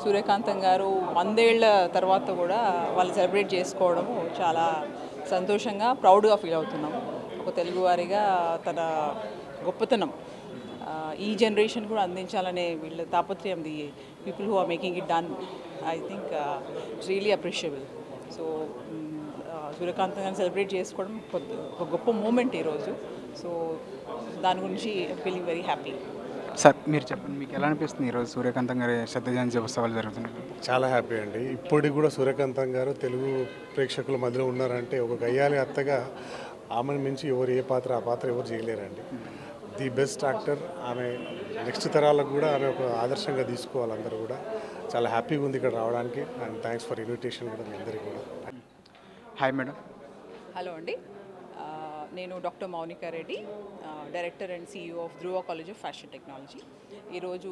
సూర్యకాంతం గారు 100 ఏళ్ల తర్వాత కూడా వాళ్ళు సెలబ్రేట్ చేసుకోవడము చాలా సంతోషంగా ప్రౌడ్గా ఫీల్ అవుతున్నాం. ఒక తెలుగువారిగా తన గొప్పతనం ఈ జనరేషన్ కూడా అందించాలనే వీళ్ళ తాపత్రయం, the people who are making it done, I think it's really appreciable. So Suryakantham గారిని సెలబ్రేట్ చేసుకోవడం ఒక గొప్ప మూమెంట్ ఈరోజు. సో దాని గురించి ఫీలింగ్ వెరీ హ్యాపీ. సార్ మీరు చెప్పండి, మీకు ఎలా అనిపిస్తుంది ఈరోజు సూర్యకాంతం గారి శత జయంతి ఉత్సవాలు జరుగుతున్నాయి? చాలా హ్యాపీ అండి. ఇప్పటికి కూడా సూర్యకాంతం గారు తెలుగు ప్రేక్షకుల మధ్యలో ఉన్నారంటే ఒక గయ్యాలి అత్తగా ఆమెను మించి ఎవరు ఏ పాత్ర ఆ పాత్ర ఎవరు చేయలేరండి. ది బెస్ట్ యాక్టర్ ఆమె. నెక్స్ట్ తరాలకు కూడా ఆమె ఒక ఆదర్శంగా తీసుకోవాలి అందరూ కూడా. చాలా హ్యాపీగా ఉంది ఇక్కడ రావడానికి. అండ్ థ్యాంక్స్ ఫర్ ఇన్విటేషన్ కూడా మీ అందరికీ కూడా. Hi madam. హలో అండి, నేను doctor Mounika Reddy, director and CEO of Dhruva college of fashion technology. ఈరోజు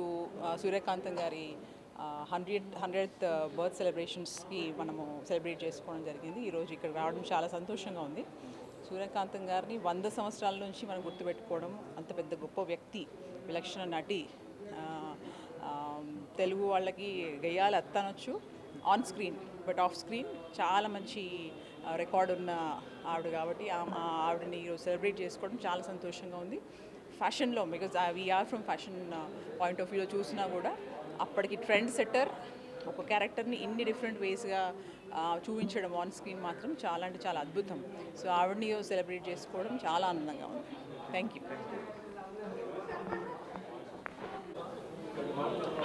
సూర్యకాంతం గారి 100th బర్త్ సెలబ్రేషన్స్కి మనము సెలబ్రేట్ చేసుకోవడం జరిగింది. ఈరోజు ఇక్కడ రావడం చాలా సంతోషంగా ఉంది. సూర్యకాంతం గారిని 100 సంవత్సరాల నుంచి మనం గుర్తుపెట్టుకోవడం, అంత పెద్ద గొప్ప వ్యక్తి, విలక్షణ నటి, తెలుగు వాళ్ళకి గయ్యాలి అత్తనొచ్చు on screen, but off screen చాలా మంచి రికార్డ్ ఉన్న ఆవిడ కాబట్టి ఆవిడని ఈరోజు సెలబ్రేట్ చేసుకోవడం చాలా సంతోషంగా ఉంది. ఫ్యాషన్లో, because we are from fashion point of వ్యూలో చూసినా కూడా అప్పటికి ట్రెండ్ సెట్టర్ ఒక క్యారెక్టర్ని ఇన్ని డిఫరెంట్ వేస్గా చూపించడం ఆన్ స్క్రీన్ మాత్రం చాలా అంటే చాలా అద్భుతం. సో ఆవిడని సెలబ్రేట్ చేసుకోవడం చాలా ఆనందంగా ఉంది. Thank you.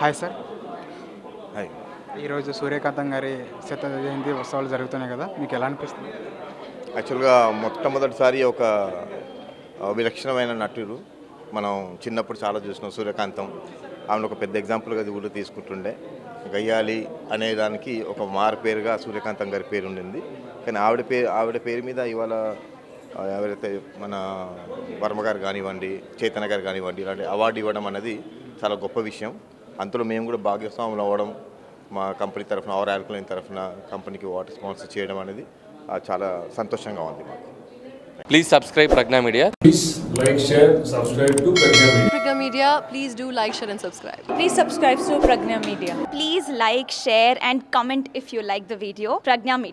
Hi sir. Hi. ఈరోజు సూర్యకాంతం గారి శత జయంతి ఉత్సవాలు జరుగుతున్నాయి కదా, మీకు ఎలా అనిపిస్తుంది? యాక్చువల్గా మొట్టమొదటిసారి ఒక విలక్షణమైన నటుడు. మనం చిన్నప్పుడు చాలా చూసినాం సూర్యకాంతం. ఆమెను ఒక పెద్ద ఎగ్జాంపుల్గా కూడా తీసుకుంటుండే. గయ్యాలి అనే దానికి ఒక మారు పేరుగా సూర్యకాంతం గారి పేరు ఉండింది. కానీ ఆవిడ పేరు మీద ఇవాళ ఎవరైతే మన వర్మ గారు కానివ్వండి, చైతన్య గారు కానివ్వండి, ఇలాంటి అవార్డు ఇవ్వడం అనేది చాలా గొప్ప విషయం. అంతలో మేము కూడా భాగస్వాములు అవ్వడం, మా కంపెనీ తరఫున, అవర్ ఆల్కలైన్ తరఫున కంపెనీకి వాటర్ స్పాన్సర్ చేయడం అనేది చాలా సంతోషంగా ఉంది మాకు. Please subscribe Pragna Media. Please like, share, subscribe to Pragna Media. Pragna Media, please do like, share and subscribe. Please subscribe to Pragna Media. Please like, share and comment if you like the video. Pragna Media.